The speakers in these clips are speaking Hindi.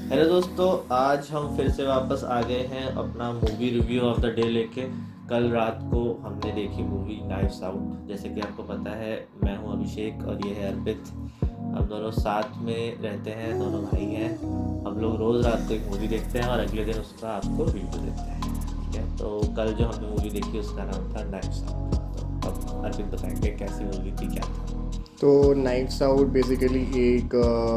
हेलो दोस्तों, आज हम फिर से वापस आ गए हैं अपना movie review of the day लेके। कल रात को हमने देखी मूवी नाइफ्स आउट। जैसे कि आपको पता है, मैं हूं अभिषेक और ये है अर्पित। हम दोनों साथ में रहते हैं, दोनों भाई हैं। हम लोग रोज़ रात को एक मूवी देखते हैं और अगले दिन उसका आपको रिव्यू देते हैं। ठीक है, तो कल जो हमने मूवी देखी उसका नाम था नाइफ्स आउट। तो अब अर्पित बताएंगे कैसी मूवी थी, क्या था। तो नाइट्स आउट बेसिकली एक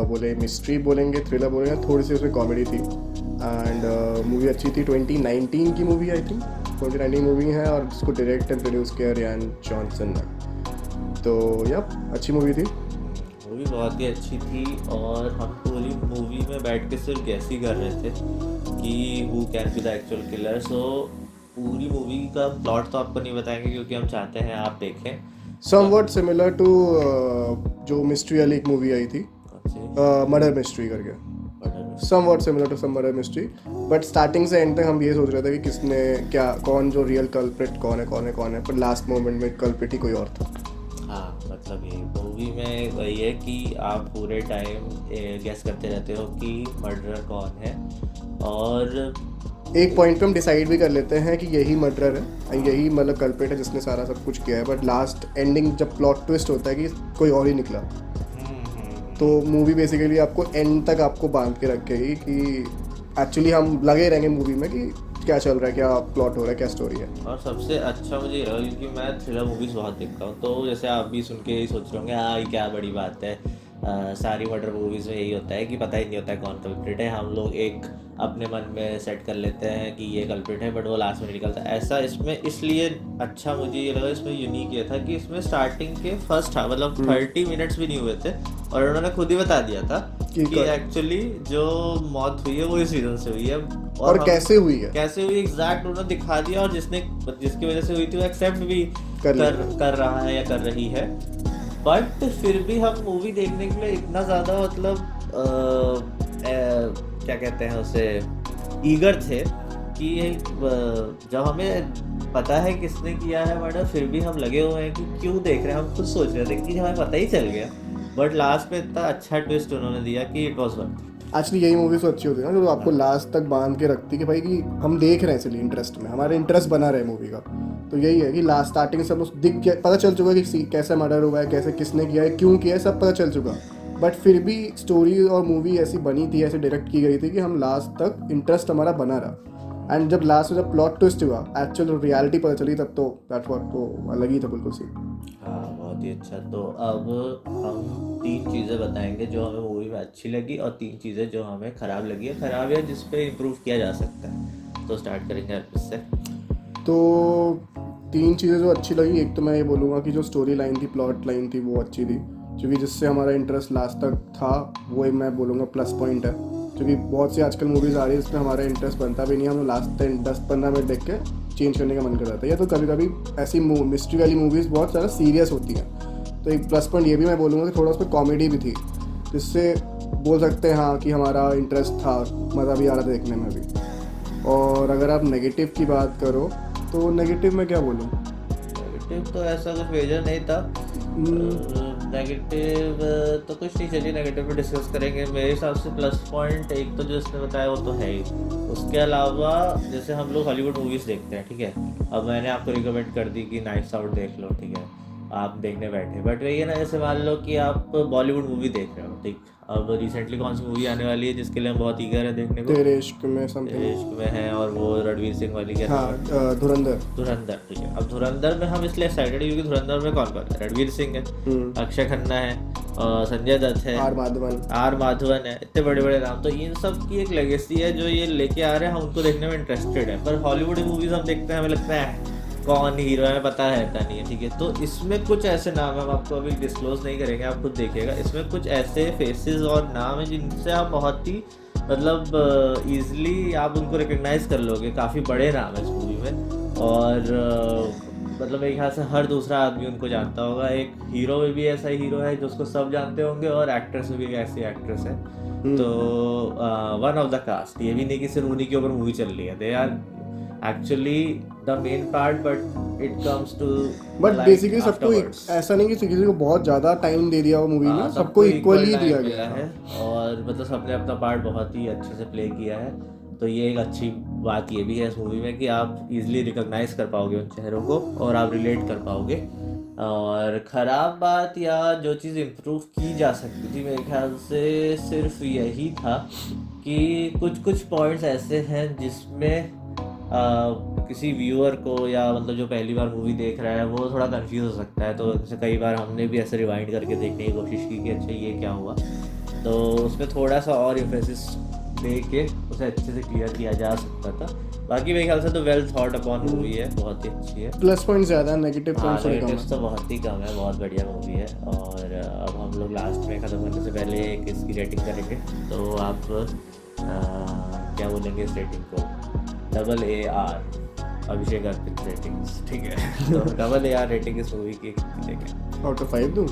बोले मिस्ट्री बोलेंगे, थ्रिलर बोलेंगे, थोड़ी सी उसमें कॉमेडी थी। एंड मूवी अच्छी थी। 2019 की मूवी आई थिंक, 2019 मूवी है और इसको डायरेक्ट एंड प्रोड्यूस किया रियान जॉनसन ने। तो यप, अच्छी मूवी थी। मूवी बहुत ही अच्छी थी और हम पूरी मूवी में बैठ के सिर्फ गैस ही कर रहे थे कि who can be the actual killer. So पूरी मूवी का प्लॉट तो आपको नहीं बताएंगे क्योंकि हम चाहते हैं आप देखें। समवट सिमिलर टू जो मिस्ट्री वाली एक मूवी आई थी, कौन सी? मर्डर मिस्ट्री करके। Murder. Somewhat similar to some murder mystery. But starting से एंड तक हम ये सोच रहे थे कि किसने क्या, कौन जो रियल कल्प्रिट कौन है कौन है कौन है, पर लास्ट मोमेंट में कल्प्रिट ही कोई और था। हाँ, मतलब ये मूवी में वही है कि आप पूरे टाइम गैस करते रहते हो कि मर्डरर कौन है। और एक पॉइंट पे हम डिसाइड भी कर लेते हैं कि यही मर्डरर है और यही मतलब कल्प्रिट है जिसने सारा सब कुछ किया है। बट लास्ट एंडिंग जब प्लॉट ट्विस्ट होता है कि कोई और ही निकला, तो मूवी बेसिकली आपको एंड तक आपको बांध के रखेगी कि एक्चुअली हम लगे रहेंगे मूवी में कि क्या चल रहा है, क्या प्लॉट हो रहा है, क्या स्टोरी है। और सबसे अच्छा मुझे ये लगा क्योंकि मैं थ्रिलर मूवीज़ बहुत देखता हूँ। तो जैसे आप भी सुन के यही सोच रहे होंगे, हाँ ये क्या बड़ी बात है। सारी मर्डर मूवीज़ में यही होता है कि पता ही नहीं होता है कौन कल्प्रिट है। हम लोग एक अपने मन में सेट कर लेते हैं कि ये कल्प्रिट है, बट वो लास्ट में नहीं निकलता। ऐसा इसमें इसलिए अच्छा मुझे ये लगा, इसमें यूनिक ये था कि इसमें स्टार्टिंग के फर्स्ट हाफ मतलब 30 मिनट्स भी नहीं हुए थे और उन्होंने खुद ही बता दिया था कि एक्चुअली जो मौत हुई है वो इस रीज़न से हुई है। और हम कैसे हुई है कैसे हुई एग्जैक्ट उन्होंने दिखा दिया, और जिसकी वजह से हुई थी वो एक्सेप्ट भी कर लिया। कर रहा है या कर रही है। बट फिर भी हम मूवी देखने के लिए इतना ज़्यादा मतलब क्या कहते हैं उसे, ईगर थे कि जब हमें पता है किसने किया है मर्डर फिर भी हम लगे हुए हैं कि क्यों देख रहे हैं। हम खुद सोच रहे थे कि हमें पता ही चल गया, बट लास्ट में इतना अच्छा ट्विस्ट उन्होंने दिया कि इट वॉज वर्थ। एक्चुअली यही मूवी तो अच्छी होती है ना, जो आपको लास्ट तक बांध के रखती है कि भाई कि हम देख रहे हैं, इसलिए इंटरेस्ट में हमारे इंटरेस्ट बना रहे मूवी का। तो यही है कि लास्ट स्टार्टिंग से हम उस दिख गया, पता चल चुका है कि कैसे मर्डर हुआ है, कैसे किसने किया है, क्यों किया है, सब पता चल चुका। बट फिर भी स्टोरी और मूवी ऐसी बनी थी, ऐसे डायरेक्ट की गई थी कि हम लास्ट तक इंटरेस्ट हमारा बना रहा। एंड जब लास्ट में जब प्लॉट ट्विस्ट हुआ, एक्चुअल रियलिटी पता चली, तब तो दैट व्हाट तो अलग ही था बिल्कुल सी। हाँ, बहुत ही अच्छा। तो अब हम 3 चीज़ें बताएंगे जो हमें मूवी में अच्छी लगी और 3 चीज़ें जो हमें ख़राब लगी है, ख़राब या जिस पे इम्प्रूव किया जा सकता है। तो स्टार्ट करेंगे आप इससे। तो 3 चीज़ें जो अच्छी लगी, एक तो मैं ये बोलूँगा कि जो स्टोरी लाइन थी, प्लॉट लाइन थी, वो अच्छी थी, क्योंकि जिससे हमारा इंटरेस्ट लास्ट तक था। वो एक मैं बोलूँगा प्लस पॉइंट है, क्योंकि बहुत सी आजकल मूवीज़ आ रही है जिसमें हमारा इंटरेस्ट बनता भी नहीं है, हम लास्ट 10-15 मिनट देख के चेंज करने का मन कर जाता है। या तो कभी कभी ऐसी मिस्ट्री वाली मूवीज़ बहुत ज़्यादा सीरियस होती हैं। तो एक प्लस पॉइंट ये भी मैं बोलूँगा कि थोड़ा उसमें कॉमेडी भी थी, जिससे बोल सकते हैं हाँ कि हमारा इंटरेस्ट था, मज़ा भी आ रहा था देखने में भी। और अगर आप नेगेटिव की बात करो, तो नेगेटिव में क्या बोलूँ। नेगेटिव तो ऐसा कुछ मेजर नहीं था। नेगेटिव तो कुछ नहीं, चलिए नेगेटिव पे डिस्कस करेंगे। मेरे हिसाब से प्लस पॉइंट एक तो जो इसने बताया वो तो है ही। उसके अलावा जैसे हम लोग हॉलीवुड मूवीज़ देखते हैं, ठीक है। अब मैंने आपको रिकमेंड कर दी कि नाइफ्स आउट देख लो, ठीक है, आप देखने बैठे। बट वही है ना, जैसे मान लो कि आप बॉलीवुड मूवी देख रहे हो, ठीक। अब रिसेंटली कौन सी मूवी आने वाली है जिसके लिए हम बहुत ईगर है देखने को? तेरे इश्क में तेरे समथिंग। इश्क में है, और वो रणवीर सिंह वाली क्या नाम है? हाँ, धुरंधर। धुरंधर, ठीक है। अब धुरंधर में हम इसलिए एक्साइटेड हैं क्योंकि धुरंधर में कौन कौन है? रणवीर सिंह है, अक्षय खन्ना है, संजय दत्त है, आर माधवन है, इतने बड़े बड़े नाम। तो इन सब की एक लेगेसी है जो ये लेके आ रहे हैं, हम उनको देखने में इंटरेस्टेड है। पर हॉलीवुड मूवीज हम देखते हैं, हमें लगता है कौन हीरो है पता है रहता नहीं है, ठीक है। तो इसमें कुछ ऐसे नाम है, हम आपको अभी डिस्क्लोज नहीं करेंगे, आप खुद देखिएगा। इसमें कुछ ऐसे फेसेस और नाम है जिनसे आप बहुत ही मतलब ईजिली आप उनको रिकग्नाइज कर लोगे। काफ़ी बड़े नाम है इस मूवी में। और मतलब मेरे ख्याल से हर दूसरा आदमी उनको जानता होगा। एक हीरो में भी ऐसा हीरो है जो उसको सब जानते होंगे, और एक्ट्रेस में भी एक ऐसी एक्ट्रेस है। तो वन ऑफ द कास्ट, ये भी नहीं कि सिर्फ उन्हीं के ऊपर मूवी चल रही है। They are actually the main part, but it comes to but like basically सबको afterwards. ऐसा नहीं कि किसी को बहुत ज़्यादा टाइम दे दिया वो मूवी में, सबको equal इक्वली time दिया मिला गया है और मतलब सबने अपना पार्ट बहुत ही अच्छे से प्ले किया है। तो ये एक अच्छी बात ये भी है इस मूवी में कि आप इजीली रिकॉग्नाइज कर पाओगे उन चेहरों को और आप रिलेट कर पाओगे। और ख़राब बात या जो चीज़ इम्प्रूव की जा सकती थी मेरे ख्याल से सिर्फ यही था कि कुछ कुछ पॉइंट्स ऐसे हैं जिसमें किसी व्यूअर को या मतलब जो पहली बार मूवी देख रहा है वो थोड़ा कंफ्यूज हो सकता है। तो जैसे कई बार हमने भी ऐसे रिवाइंड करके देखने की कोशिश की कि अच्छा ये क्या हुआ, तो उसमें थोड़ा सा और एम्फेसिस दे के उसे अच्छे से क्लियर किया जा सकता था। बाकी मेरे ख्याल से तो वेल थॉट अपॉन मूवी है, बहुत ही अच्छी है। प्लस पॉइंट ज़्यादा है, नेगेटिव पॉइंट्स थोड़े कम है। नेगेटिव्स तो बहुत ही कम है, बहुत बढ़िया मूवी है। और अब हम लोग लास्ट में ख़त्म करने से पहले एक इसकी रेटिंग करेंगे। तो आप क्या बोलेंगे इस रेटिंग को? AAR अभिषेक अर्पित रेटिंग्स, ठीक है। तो AAR रेटिंग इस मूवी की देखें आउट ऑफ 5 दूँ?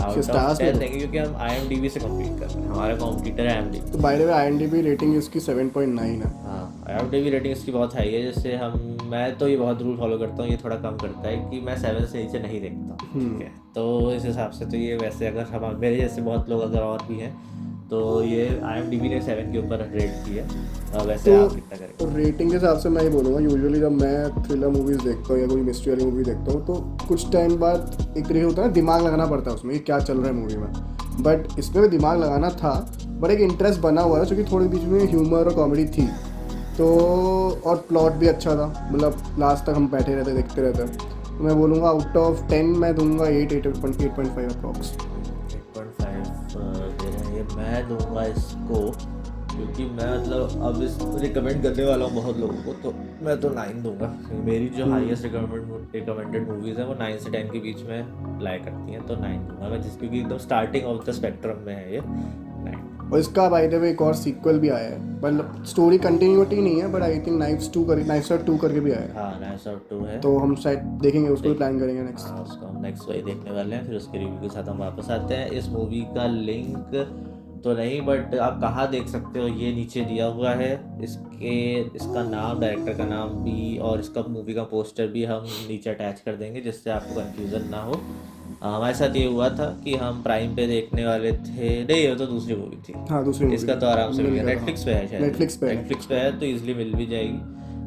आउट ऑफ 10 देंगे क्योंकि हम IMDb से कम्पीट कर रहे हैं, हमारा कॉम्पिटिटर है IMDb। तो by the way IMDb rating इसकी 7.9 है। हाँ, IMDb रेटिंग इसकी बहुत हाई है। जैसे मैं तो ये बहुत रूल फॉलो करता हूँ, ये थोड़ा कम करता है कि मैं 7 से नीचे नहीं देखता, ठीक है। तो इस हिसाब से तो ये वैसे अगर हम मेरे जैसे बहुत लोग अगर और भी हैं तो ये IMDb ने 7 के ऊपर रेट किया। वैसे तो आप कितना करेंगे? रेटिंग के हिसाब से मैं ये बोलूँगा, यूजुअली जब मैं थ्रिलर मूवीज़ देखता हूँ या कोई मिस्ट्री वाली मूवी देखता हूँ तो कुछ टाइम बाद एक तरीके होता है ना, दिमाग लगाना पड़ता है उसमें कि क्या चल रहा है मूवी में। बट इसमें भी दिमाग लगाना था, बट एक इंटरेस्ट बना हुआ था क्योंकि थोड़ी बीच में ह्यूमर और कॉमेडी थी तो, और प्लॉट भी अच्छा था, मतलब लास्ट तक हम बैठे रहते देखते रहते। तो मैं बोलूँगा आउट ऑफ 10 मैं दूंगा 8.5 अप्रॉक्स। 8.5 दे रहे हैं ये मैं दूंगा इसको, क्योंकि मैं मतलब अब इस रिकमेंड करने वाला हूँ बहुत लोगों को, तो मैं तो 9 दूंगा। मेरी जो हाईएस्ट रिकमेंडेड मूवीज़ है वो 9 से 10 के बीच में लाई करती हैं, तो 9 दूंगा मैं, क्योंकि एकदम स्टार्टिंग ऑफ द स्पेक्ट्रम में है ये 9। और इसका बाय द वे एक और सीक्वल भी आया है, मतलब स्टोरी कंटिन्यूटी नहीं है but I think knifes out 2 करके भी आया है। हाँ, नाइफ्स आउट 2 है, तो हम शायद देखेंगे, उसको भी प्लान करेंगे नेक्स्ट। हाँ उसको हम नेक्स्ट वही देखने वाले हैं, फिर उसके रिव्यू के साथ हम वापस आते हैं। इस मूवी का लिंक तो नहीं, बट आप कहाँ देख सकते हो ये नीचे दिया हुआ है। इसका नाम, डायरेक्टर का नाम भी और इसका मूवी का पोस्टर भी हम नीचे अटैच कर देंगे जिससे आपको कंफ्यूजन ना हो। हमारे साथ ये हुआ था कि हम प्राइम पे देखने वाले थे, नहीं ये तो दूसरी मूवी थी। हाँ दूसरी मूवी, इसका तो आराम से मिल गया, नेटफ्लिक्स पे है शायद, नेटफ्लिक्स पे है तो इजीली मिल भी जाएगी।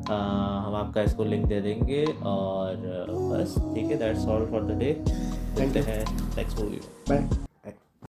हम आपका इसको लिंक दे देंगे और बस ठीक है, that's all for the day. मिलते हैं नेक्स्ट मूवी में, बाय।